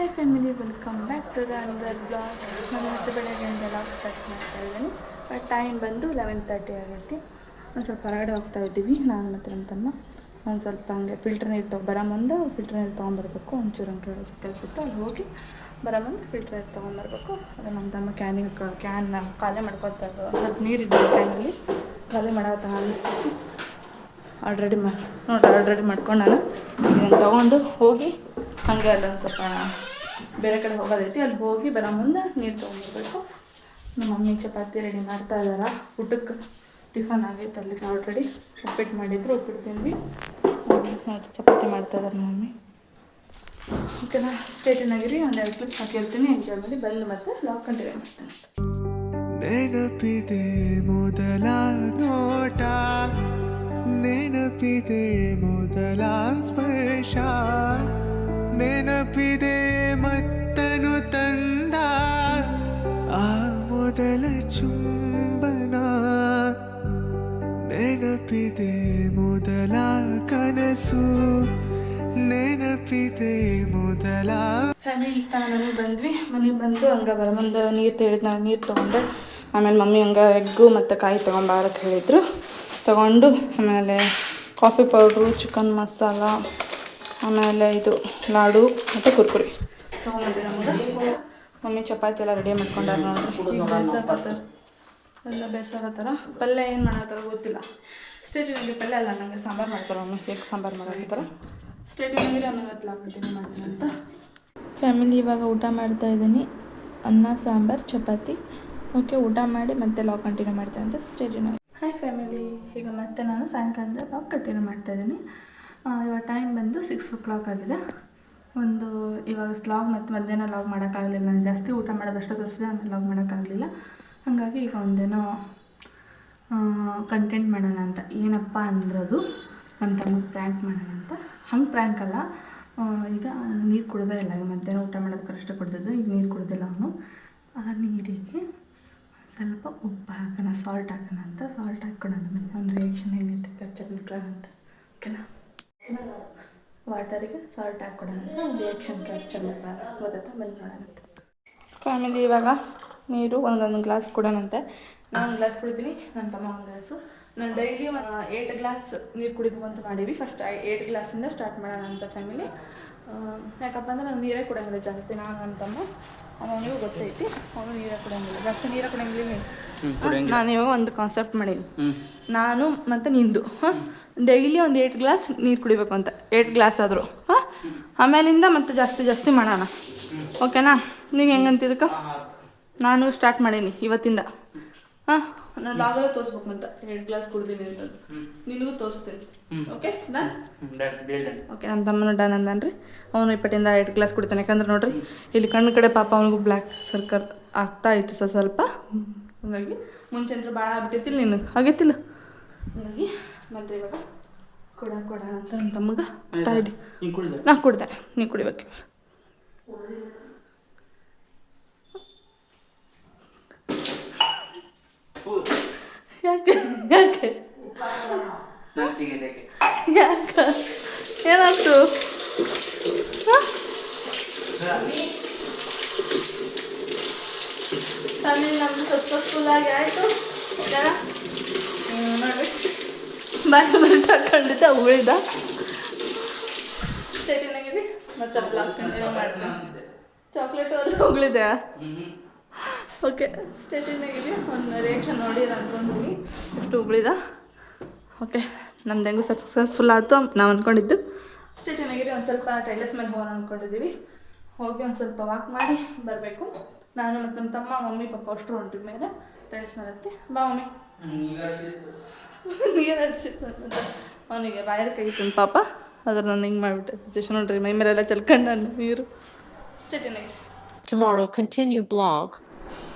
High family, welcome back to the another blog. ನಾನು ಮತ್ತೆ ಬೆಳಗ್ಗೆಯಿಂದ ಬ್ಲಾಗ್ ಸ್ಟಾರ್ಟ್ ಮಾಡ್ತಾ ಇದ್ದೀನಿ. ಬಟ್ ಟೈಮ್ ಬಂದು 11:30 ಆಗೈತಿ. ಒಂದು ಸ್ವಲ್ಪ ಹೊರಗಡೆ ಹೋಗ್ತಾ ಇದ್ದೀವಿ ನಾನು ಮತ್ತು ನಮ್ಮ ತಮ್ಮ. ಒಂದು ಸ್ವಲ್ಪ ಹಂಗೆ ಫಿಲ್ಟರ್ ನೀರು ಬರೋ ಮುಂದೆ ಫಿಲ್ಟರ್ ನೀರು ತೊಗೊಂಬರ್ಬೇಕು. ಒಂಚೂರು ಹಂಗೆ ಕೆಲಸ ಇತ್ತು, ಅಲ್ಲಿ ಹೋಗಿ ಬರೋ ಮುಂದೆ ಫಿಲ್ಟರ್ ನೀರು ತೊಗೊಂಬರ್ಬೇಕು. ಅದು ನಮ್ಮ ತಮ್ಮ ಕ್ಯಾನ್ ಖಾಲಿ ಮಾಡ್ಕೊತಾರೆ. ಅದು ನೀರಿದ್ದು ಕ್ಯಾನಲ್ಲಿ ಖಾಲಿ ಮಾಡೋ ಅನಿಸ್ತು. ಆಲ್ರೆಡಿ ಮಾಡ್ಕೊಂಡು ನಾನು ಇದನ್ನು ತೊಗೊಂಡು ಹೋಗಿ ಹಾಗೆ ಅಲ್ಲೊಂದು ಸ್ವಲ್ಪ ಬೇರೆ ಕಡೆ ಹೋಗೋದೈತಿ, ಅಲ್ಲಿ ಹೋಗಿ ಬರೋ ಮುಂದೆ ನೀರು ತೊಗೊಂಡ್ಬರ್ಬೇಕು. ನಮ್ಮ ಮಮ್ಮಿ ಚಪಾತಿ ರೆಡಿ ಮಾಡ್ತಾ ಇದ್ದಾರೆ. ಊಟಕ್ಕೆ ಟಿಫನ್ ಆಗೈತೆ, ಅಲ್ಲಿ ಆಲ್ರೆಡಿ ಉಪ್ಪಿಟ್ಟು ಮಾಡಿದ್ರು, ಉಪ್ಪಿಟ್ಟು ತಿಂದ್ವಿ. ಚಪಾತಿ ಮಾಡ್ತಾ ಇದ್ದಾರೆ ನಮ್ಮ ಮಮ್ಮಿ. ಓಕೆನಾ, ಸ್ಟೇಟನ್ನಾಗಿರಿ. ಒಂದು 2 ಕ್ಲಿಪ್ಸ್ ಹಾಕಿರ್ತೀನಿ, ಎಂಜಾಯ್ ಮಾಡಿ ಬಂದು ಮತ್ತೆ ಲಾಗ್ ಕಂಟಿನ್ಯೂ ಮಾಡ್ತೇನೆ. ನೆನಪಿದೆ ಮೊದಲ ನೋಟ, ನೆನಪಿದೆ ಮೊದಲ ಸ್ಪರ್ಶ, ನೆನಪಿದೆ ಮತ್ತನು ತಂದ ಆ ಮೊದಲ ಚುಂಬನ, ನೆನಪಿದೆ ಮೊದಲ ಕನಸು, ನೆನಪಿದೆ ಮೊದಲ ಫ್ಯಾಮಿಲಿ. ಈಗ ಮನೆಗೆ ಬಂದ್ವಿ. ಮನೆಗೆ ಬಂದು ಹಂಗೆ ಬರೋ ಮುಂದೆ ನೀರು ತೆಗೆದು ನಾನು ನೀರು ತೊಗೊಂಡೆ. ಆಮೇಲೆ ಮಮ್ಮಿ ಹಂಗೆ ಎಗ್ಗು ಮತ್ತು ಕಾಯಿ ತೊಗೊಂಬಾರಕ್ಕೆ ಹೇಳಿದರು. ತೊಗೊಂಡು ಆಮೇಲೆ ಕಾಫಿ ಪೌಡ್ರು, ಚಿಕನ್ ಮಸಾಲ, ಆಮೇಲೆ ಇದು ಲಾಡು ಮತ್ತು ಕುರ್ಕುರಿ ತೊಗೊಂಬಂದ್ವಿ. ನಮ್ಗೆ ಮಮ್ಮಿ ಚಪಾತಿ ಎಲ್ಲ ರೆಡಿ ಮಾಡ್ಕೊಂಡಾರ ನೋಡಿರಿ. ಈಗ ಬೇಯಿಸಕತ್ತಾರ. ಪಲ್ಯ ಏನು ಮಾಡತ್ತಾರ ಗೊತ್ತಿಲ್ಲ. ಸ್ಟೇಟಿನಾಗಿ ಪಲ್ಯ ಅಲ್ಲ, ನನಗೆ ಸಾಂಬಾರು ಮಾಡ್ತಾರೆ ಮಮ್ಮಿ. ಎಗ್ ಸಾಂಬಾರು ಮಾಡಕತ್ತಾರ. ಸ್ಟೇಟಿನಾಗಿ ನಾನು ಕಂಟಿನ್ಯೂ ಮಾಡ್ತೀನಿ ಅಂತ. ಫ್ಯಾಮಿಲಿ, ಇವಾಗ ಊಟ ಮಾಡ್ತಾಯಿದ್ದೀನಿ. ಅನ್ನ, ಸಾಂಬಾರು, ಚಪಾತಿ. ಓಕೆ, ಊಟ ಮಾಡಿ ಮತ್ತೆ ಲಾಗ್ ಕಂಟಿನ್ಯೂ ಮಾಡ್ತೇನೆ ಅಂತ ಸ್ಟೇಜಿನಾಗಿ. ಹಾಯ್ ಫ್ಯಾಮಿಲಿ, ಈಗ ಮತ್ತೆ ನಾನು ಸಾಯಂಕಾಲದ ಲಾಗ್ ಕಂಟಿನ್ಯೂ ಮಾಡ್ತಾಯಿದ್ದೀನಿ. ಇವಾಗ ಟೈಮ್ ಬಂದು 6 o'clock ಆಗಿದೆ. ಇವಾಗ ಲಾಗ್ ಮತ್ತು ಮಧ್ಯಾಹ್ನ ಲಾಗ್ ಮಾಡೋಕ್ಕಾಗಲಿಲ್ಲ. ನಾನು ಜಾಸ್ತಿ ಊಟ ಮಾಡೋದಷ್ಟು ತೋರಿಸಿದೆ, ಆಮೇಲೆ ಲಾಗ್ ಮಾಡೋಕ್ಕಾಗಲಿಲ್ಲ. ಹಾಗಾಗಿ ಈಗ ಒಂದೇನೋ ಕಂಟೆಂಟ್ ಮಾಡೋಣ ಅಂತ. ಏನಪ್ಪ ಅಂದ್ರದು ನಮ್ಮ ತಮ್ಮಗೆ ಪ್ರ್ಯಾಂಕ್ ಮಾಡೋಣ ಅಂತ. ಹಂಗೆ ಪ್ರ್ಯಾಂಕ್ ಅಲ್ಲ, ಈಗ ನೀರು ಕುಡ್ದೇ ಇಲ್ಲ. ಈಗ ಮಧ್ಯಾಹ್ನ ಊಟ ಮಾಡೋದಕ್ಕೆ ಅಷ್ಟೇ ಕುಡ್ದಿದ್ದು. ಈಗ ನೀರು ಕುಡ್ದಿಲ್ಲ ಅವನು. ಆ ನೀರಿಗೆ ಸ್ವಲ್ಪ ಉಪ್ಪು ಹಾಕೋಣ, ಸಾಲ್ಟ್ ಹಾಕೋಣ ಅಂತ. ಸಾಲ್ಟ್ ಹಾಕ್ಕೊಳೋಣ, ಮತ್ತು ಅವ್ನ ರಿಯಾಕ್ಷನ್ ಹೆಂಗೈತೆ ಕ್ಯಾಪ್ಚರ್ ಮಾಡ್ಕೊಳ್ಳೋಣ ಅಂತ. ಓಕೆನಾ, ವಾಟರಿಗೆ ಸಾಲ್ಟ್ ಹಾಕ್ಕೊಡೋಣ ಅಂತ ರಿಯಾಕ್ಷನ್ ಕ್ಯಾಪ್ಚರ್ ಮಾಡ್ಕೊಳ್ಳೋಣ. ಗೊತ್ತಾಯ್ತಾ, ಬಂದು ಮಾಡೋಣ ಅಂತ. ಫ್ಯಾಮಿಲಿ, ಇವಾಗ ನೀರು ಒಂದೊಂದು ಗ್ಲಾಸ್ ಕೊಡೋಣಂತೆ. ನಾನು 1 ಗ್ಲಾಸ್ ಕುಡಿತೀನಿ, ನನ್ನ ತಮ್ಮ 1 ಗ್ಲಾಸು. ನಾನು ಡೈಲಿ 8 ಗ್ಲಾಸ್ ನೀರು ಕುಡಿಬೇಕು ಅಂತ ಮಾಡೀವಿ. ಫಸ್ಟ್ 8 ಗ್ಲಾಸಿಂದ ಸ್ಟಾರ್ಟ್ ಮಾಡೋಣ ಅಂತ ಫ್ಯಾಮಿಲಿ. ಯಾಕಪ್ಪ ಅಂದ್ರೆ ನಾವು ನೀರೇ ಕುಡಿಯೋಂಗಿಲ್ಲ ಜಾಸ್ತಿ. ನಾನು ನನ್ನ ತಮ್ಮ ಅವನಿಗೂ ಗೊತ್ತೈತಿ, ಅವನು ನೀರೇ ಕುಡಿಯೋಂಗಿಲ್ಲ ಜಾಸ್ತಿ. ನೀರೇ ಕುಡಿಯೋಂಗಿಲ್ಲ. ನಾನು ಇವಾಗ ಒಂದು ಕಾನ್ಸೆಪ್ಟ್ ಮಾಡೀನಿ, ನಾನು ಮತ್ತು ನಿಂದು ಡೈಲಿ ಒಂದು 8 ಗ್ಲಾಸ್ ನೀರು ಕುಡಿಬೇಕು ಅಂತ. 8 ಗ್ಲಾಸ್ ಆದರೂ ಆಮೇಲಿಂದ ಮತ್ತೆ ಜಾಸ್ತಿ ಮಾಡೋಣ. ಓಕೆನಾ, ನೀವು ಹೆಂಗಂತಿದ್ದಕ್ಕೆ ನಾನು ಸ್ಟಾರ್ಟ್ ಮಾಡೀನಿ ಇವತ್ತಿಂದ. ನಾನು ಲಾಗಲ್ಲೇ ತೋರಿಸ್ಬೇಕು ಅಂತ 8 ಗ್ಲಾಸ್ ಕುಡ್ದೀನಿ ಅಂತ ನಿನಗೂ ತೋರಿಸ್ತೀನಿ. Okay, done. ಓಕೆ, ನಮ್ಮ ತಮ್ಮನ ಡನ್ ಅಂದನ್ರಿ. ಅವನು ಇಪ್ಪಟ್ಟಿಂದ 8 ಗ್ಲಾಸ್ ಕುಡಿತಾನೆ. ಯಾಕಂದ್ರೆ ನೋಡ್ರಿ, ಇಲ್ಲಿ ಕಣ್ಣು ಕಡೆ ಪಾಪ ಅವನಿಗೂ ಬ್ಲ್ಯಾಕ್ ಸರ್ಕಲ್ ಆಗ್ತಾ ಇತ್ತು ಸ್ವಲ್ಪ. ಹಾಗಾಗಿ ಮುಂಚೆ ಅಂತೂ ಭಾಳ ಆಗ್ಬಿಟ್ಟಿತ್ತಿಲ್ಲ, ನೀನು ಆಗೈತಿಲ್ಲ. ಹಾಗಾಗಿ ಬನ್ರಿ ಇವಾಗ ಕೊಡ ಅಂತ ನಮ್ಮ ತಮ್ಮಗೆ ಟಾಯ್ಡಿ. ನಾ ಕುಡ್ದೆ, ನೀ ಕುಡಿಬೇಕು. ಯಾಕೆ ಏನಾಯ್ತು? ಅಲ್ಲಿ ನಮ್ದು ಸಕ್ಸಸ್ಫುಲ್ಲಾಗಿ ಆಯಿತು. ನೋಡಿ, ಬಾಯಿ ಖಂಡಿತ ಉಳಿದ ಸ್ಟೇಟಿನಾಗಿದೆ. ಮತ್ತೆ ಕಂಟಿನ್ಯೂ ಮಾಡ್ತೀನಿ. ಚಾಕ್ಲೇಟು ಅಲ್ಲಿ ಉಳಿದೆ. ಓಕೆ, ಸ್ಟೇಟಿನಾಗಿದೆ. ಒಂದು ರಿಯಾಕ್ಷನ್ ನೋಡಿ ನಾನು ಬಂದಿನಿ ಎಷ್ಟು ಉಳಿದ. ಓಕೆ, ನಮ್ದು ಹೆಂಗೂ ಸಕ್ಸಸ್ಫುಲ್ ಆಯಿತು ನಾವು ಅಂದ್ಕೊಂಡಿದ್ದು. ಸ್ಟೇಟಿನಾಗಿರಿ ಒಂದು ಸ್ವಲ್ಪ ಟೈಲರ್ಸ್ ಮೇಲೆ ಹೋಗೋಣ ಅಂದ್ಕೊಂಡಿದ್ದೀವಿ. ಹೋಗಿ ಒಂದು ಸ್ವಲ್ಪ ವಾಕ್ ಮಾಡಿ ಬರಬೇಕು. ನಾನು ಮತ್ತು ನಮ್ಮ ತಮ್ಮ, ಮಮ್ಮಿ, ಪಪ್ಪ ಅಷ್ಟರು ಹೊಂಟ್ರಿ ಮೇಲೆ ಟೈಲರ್ಸ್ ಮೇಲೆ ಹತ್ತಿ. ಬಾ ಮಮ್ಮಿ. ನೀರು ಹಡ್ಸಿತ್ತು ಅವನಿಗೆ ಬಾಯಲ್ಲಿ ಕೈತು ಪಾಪ. ಅದ್ರ ನಾನು ಹಿಂಗೆ ಮಾಡಿಬಿಟ್ಟೆ. ಜಸ್ಟ್ ನೋಡ್ರಿ, ಮೈ ಮೇಲೆಲ್ಲ ಚೆಲ್ಕೊಂಡ ನೀರು. ಸ್ಟೇಟಿನಾಗಿ Tomorrow continue blog.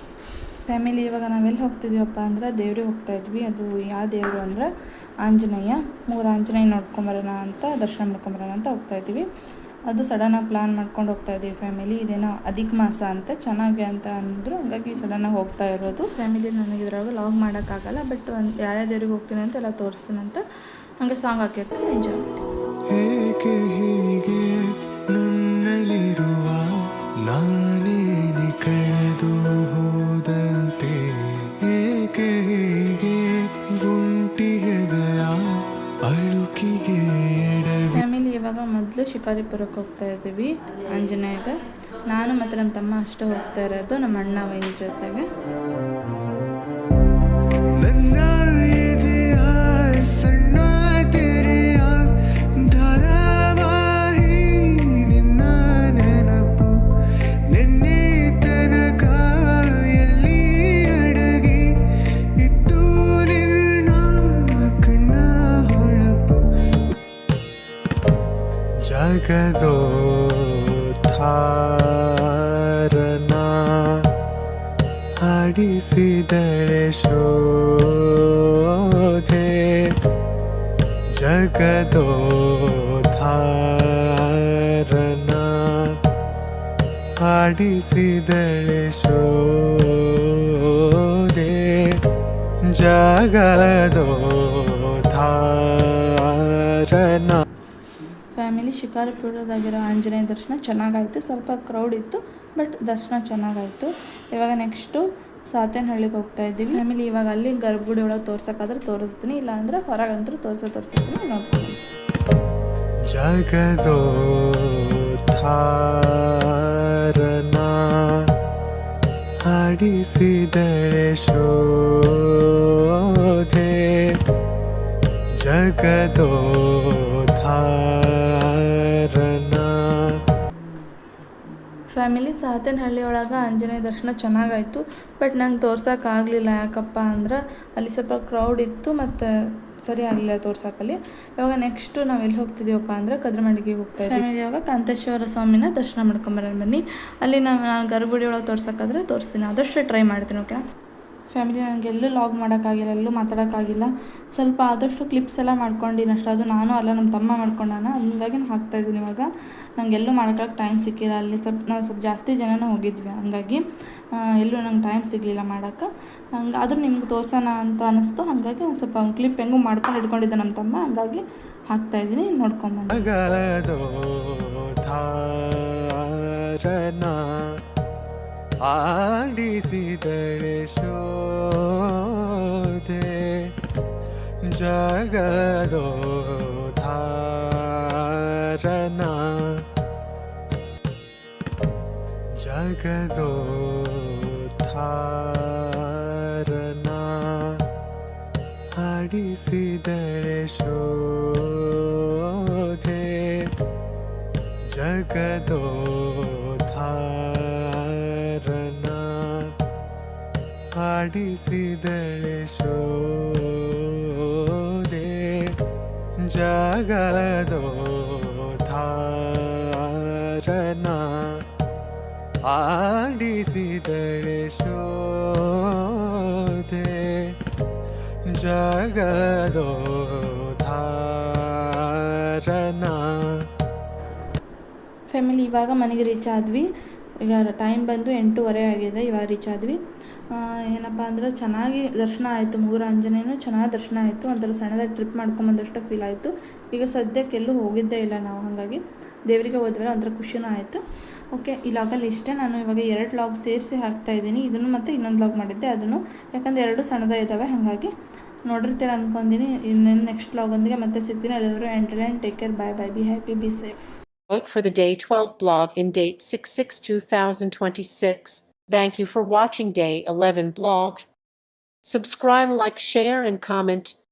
ಫ್ಯಾಮಿಲಿ, ಇವಾಗ ನಾವೆಲ್ಲಿ ಹೋಗ್ತಿದ್ದೀವಪ್ಪ ಅಂದ್ರೆ ದೇವ್ರಿಗೆ ಹೋಗ್ತಾಯಿದ್ವಿ. ಅದು ಯಾವ ದೇವರು ಅಂದ್ರೆ ಆಂಜನೇಯ. 3 ಆಂಜನೇಯ ನೋಡ್ಕೊಂಬರೋಣ ಅಂತ, ದರ್ಶನ ಮಾಡ್ಕೊಂಬರೋಣ ಅಂತ ಹೋಗ್ತಾಯಿದ್ವಿ. ಅದು ಸಡನ್ನಾಗಿ ಪ್ಲ್ಯಾನ್ ಮಾಡ್ಕೊಂಡು ಹೋಗ್ತಾಯಿದ್ವಿ ಫ್ಯಾಮಿಲಿ. ಇದೇನೋ ಅಧಿಕ ಮಾಸ ಅಂತ ಚೆನ್ನಾಗಿ ಅಂತ ಅಂದರು, ಹಾಗಾಗಿ ಸಡನ್ನಾಗಿ ಹೋಗ್ತಾ ಇರೋದು. ಫ್ಯಾಮಿಲಿ, ನನಗೆ ಇದ್ರಾಗ ಲಾಗ್ ಮಾಡೋಕ್ಕಾಗಲ್ಲ, ಬಟ್ ಯಾರ್ಯಾವ ದೇವ್ರಿಗೆ ಹೋಗ್ತೀನಿ ಅಂತ ಎಲ್ಲ ತೋರಿಸ್ತೀನಿ ಅಂತ ಹಂಗೆ ಸಾಂಗ್ ಹಾಕಿರ್ತೀನಿ. ಎಂಜಾಯ್ ಮಾಡಿ. ಶಿಕಾರಿಪುರಕ್ಕೆ ಹೋಗ್ತಾ ಇದ್ದೀವಿ ಆಂಜನೇಯಗೆ. ನಾನು ಮತ್ತು ನಮ್ಮ ತಮ್ಮ ಅಷ್ಟೇ ಹೋಗ್ತಾ ಇರೋದು, ನಮ್ಮ ಅಣ್ಣ ವೈನಿ ಜೊತೆಗೆ. ನನ್ನ ಎದೆಯ ಸಣ್ಣ ತೆರೆಯ ಧಾರಾವಾಹಿ ನಿನ್ನ ನೆನಪು ನಿನ್ನೆ ತನಕ ಎಲ್ಲಿ ಅಡಗಿ ಇತ್ತು ನಿನ್ನ ಕಣ್ಣ ಹೊಳಪು. ಜಗದೋದ್ಧಾರನ ಆಡಿಸಿದಳೆ ಶೋಧೆ. ಜಗದೋದ್ಧಾರನ ಆಡಿಸಿದಳೆ ಶೋಧೆ. ಜಗದೋದ್ಧಾರನ. ಫ್ಯಾಮಿಲಿ ಶಿಕಾರಿಪುರದಾಗಿರೋ ಆಂಜನೇಯ ದರ್ಶನ ಚೆನ್ನಾಗಾಯಿತು. ಸ್ವಲ್ಪ ಕ್ರೌಡ್ ಇತ್ತು, ಬಟ್ ದರ್ಶನ ಚೆನ್ನಾಗಾಯಿತು. ಇವಾಗ ನೆಕ್ಸ್ಟು ಸಾತೇನಹಳ್ಳಿಗೆ ಹೋಗ್ತಾ ಇದ್ದೀವಿ. ಫ್ಯಾಮಿಲಿ ಇವಾಗ ಅಲ್ಲಿ ಗರ್ಭಗುಡಿ ಒಳಗೆ ತೋರ್ಸೋಕ್ಕಾದ್ರೆ ತೋರಿಸ್ತೀನಿ, ಇಲ್ಲಾಂದ್ರೆ ಹೊರಗಂತೂ ತೋರಿಸ್ತೀನಿ, ನೋಡ್ತೀನಿ. ಜಗದೋದ್ಧಾರನ ಆಡಿಸಿದಳೆ ಶೋಧೆ. ಜಗದೋದ್ಧಾರನ. ಫ್ಯಾಮಿಲಿ ಸಾತೇನಹಳ್ಳಿ ಒಳಗೆ ಆಂಜನೇಯ ದರ್ಶನ ಚೆನ್ನಾಗಾಯಿತು, ಬಟ್ ನಂಗೆ ತೋರ್ಸೋಕ್ಕಾಗಲಿಲ್ಲ. ಯಾಕಪ್ಪ ಅಂದ್ರೆ ಅಲ್ಲಿ ಸ್ವಲ್ಪ ಕ್ರೌಡ್ ಇತ್ತು ಮತ್ತು ಸರಿ ಆಗಲಿಲ್ಲ ತೋರ್ಸೋಕ್ಕಲ್ಲಿ. ಇವಾಗ ನೆಕ್ಸ್ಟು ನಾವು ಎಲ್ಲಿ ಹೋಗ್ತಿದ್ದೀವಪ್ಪ ಅಂದರೆ ಕದ್ರಮಂಡಿಗೆಗೆ ಹೋಗ್ತಾ ಇದ್ದೀವಿ. ಫ್ಯಾಮಿಲಿ ಇವಾಗ ಕಾಂತೇಶ್ವರ ಸ್ವಾಮಿನ ದರ್ಶನ ಮಾಡ್ಕೊಂಬರೋಣ ಬನ್ನಿ. ಅಲ್ಲಿ ನಾನು ಗರ್ಭಗುಡಿ ಒಳಗೆ ತೋರ್ಸೋಕ್ಕಾದ್ರೆ ತೋರಿಸ್ತೀನಿ, ಆದಷ್ಟು ಟ್ರೈ ಮಾಡ್ತೀನಿ. ಓಕೆ ಫ್ಯಾಮಿಲಿ, ನನಗೆಲ್ಲೂ ಲಾಗ್ ಮಾಡೋಕ್ಕಾಗಿಲ್ಲ, ಎಲ್ಲೂ ಮಾತಾಡೋಕ್ಕಾಗಿಲ್ಲ. ಸ್ವಲ್ಪ ಆದಷ್ಟು ಕ್ಲಿಪ್ಸ್ ಎಲ್ಲ ಮಾಡ್ಕೊಂಡಿನಿ ಅಷ್ಟು. ಅದು ನಾನು ಅಲ್ಲ, ನಮ್ಮ ತಮ್ಮ ಮಾಡ್ಕೊಂಡಾನ, ಹಂಗಾಗಿ ನಾನು ಹಾಕ್ತಾಯಿದ್ದೀನಿ. ಇವಾಗ ನನಗೆಲ್ಲೂ ಮಾಡ್ಕೊಳಕ್ಕೆ ಟೈಮ್ ಸಿಕ್ಕಿಲ್ಲ. ಅಲ್ಲಿ ನಾವು ಸ್ವಲ್ಪ ಜಾಸ್ತಿ ಜನನೂ ಹೋಗಿದ್ವಿ, ಹಂಗಾಗಿ ಎಲ್ಲೂ ನಂಗೆ ಟೈಮ್ ಸಿಗಲಿಲ್ಲ ಮಾಡೋಕ್ಕೆ. ಹಂಗೆ ಆದರೂ ನಿಮ್ಗೆ ತೋರ್ಸೋಣ ಅಂತ ಅನ್ನಿಸ್ತು, ಹಾಗಾಗಿ ಒಂದು ಸ್ವಲ್ಪ ಒಂದು ಕ್ಲಿಪ್ ಹೆಂಗೂ ಮಾಡ್ಕೊಂಡು ಇಟ್ಕೊಂಡಿದ್ದೆ ನಮ್ಮ ತಮ್ಮ, ಹಂಗಾಗಿ ಹಾಕ್ತಾಯಿದ್ದೀನಿ, ನೋಡ್ಕೊಂಬಂದು. ಜಗದೋದ್ಧಾರನ ಆಡಿಸಿದಳೆ ಶೋಧೆ. ಜಗದೋದ್ಧಾರನ. ಜಗದೋದ್ಧಾರನ ಆಡಿಸಿದಳೆ ಶೋಧೆ. ಜಗದೋದ್ಧಾರನ ಆಡಿಸಿದಳೆ ಶೋಧೆ. ಜಗದೋದ್ಧಾರನ ಆಡಿಸಿದಳೆ ಶೋಧೆ. ಜಗದೋದ್ಧಾರನ. ಫ್ಯಾಮಿಲಿ ಇವಾಗ ಮನೆಗೆ ರೀಚ್ ಆದ್ವಿ. ಈಗ ಟೈಮ್ ಬಂದು 8:30 ಆಗಿದೆ. ಇವಾಗ ರೀಚ್ ಆದ್ವಿ. ಏನಪ್ಪ ಅಂದ್ರೆ ಚೆನ್ನಾಗಿ ದರ್ಶನ ಆಯಿತು. 3 ಆಂಜನೇಯನೂ ಚೆನ್ನಾಗಿ ದರ್ಶನ ಆಯಿತು. ಒಂಥರ ಸಣ್ಣದಾಗಿ ಟ್ರಿಪ್ ಮಾಡ್ಕೊಂಬಂದಷ್ಟು ಫೀಲ್ ಆಯಿತು. ಈಗ ಸದ್ಯಕ್ಕೆ ಎಲ್ಲೂ ಹೋಗಿದ್ದೇ ಇಲ್ಲ ನಾವು, ಹಾಗಾಗಿ ದೇವರಿಗೆ ಹೋದ್ವಲ್ಲ ಒಂಥರ ಖುಷಿನೂ ಆಯಿತು. ಓಕೆ, ಈ ಲಾಗಲ್ಲಿ ಇಷ್ಟೇ. ನಾನು ಇವಾಗ 2 ಲಾಗ್ ಸೇರಿಸಿ ಹಾಕ್ತಾಯಿದ್ದೀನಿ, ಇದನ್ನು ಮತ್ತು ಇನ್ನೊಂದು ಲಾಗ್ ಮಾಡಿದ್ದೆ ಅದನ್ನು, ಯಾಕಂದರೆ 2 ಸಣ್ಣದೇ ಇದ್ದಾವೆ, ಹಾಗಾಗಿ ನೋಡಿರ್ತೀರ ಅಂದ್ಕೊಂಡಿನಿ. ಇನ್ನೇನು ನೆಕ್ಸ್ಟ್ ಲಾಗೊಂದಿಗೆ ಮತ್ತೆ ಸಿಗ್ತೀನಿ. ಎಲ್ಲರೂ entertain, take care, bye bye, be happy, be safe. Vote for the Day 12 blog in date 6/6/2026. Thank you for watching Day 11 blog. Subscribe, like, share and comment.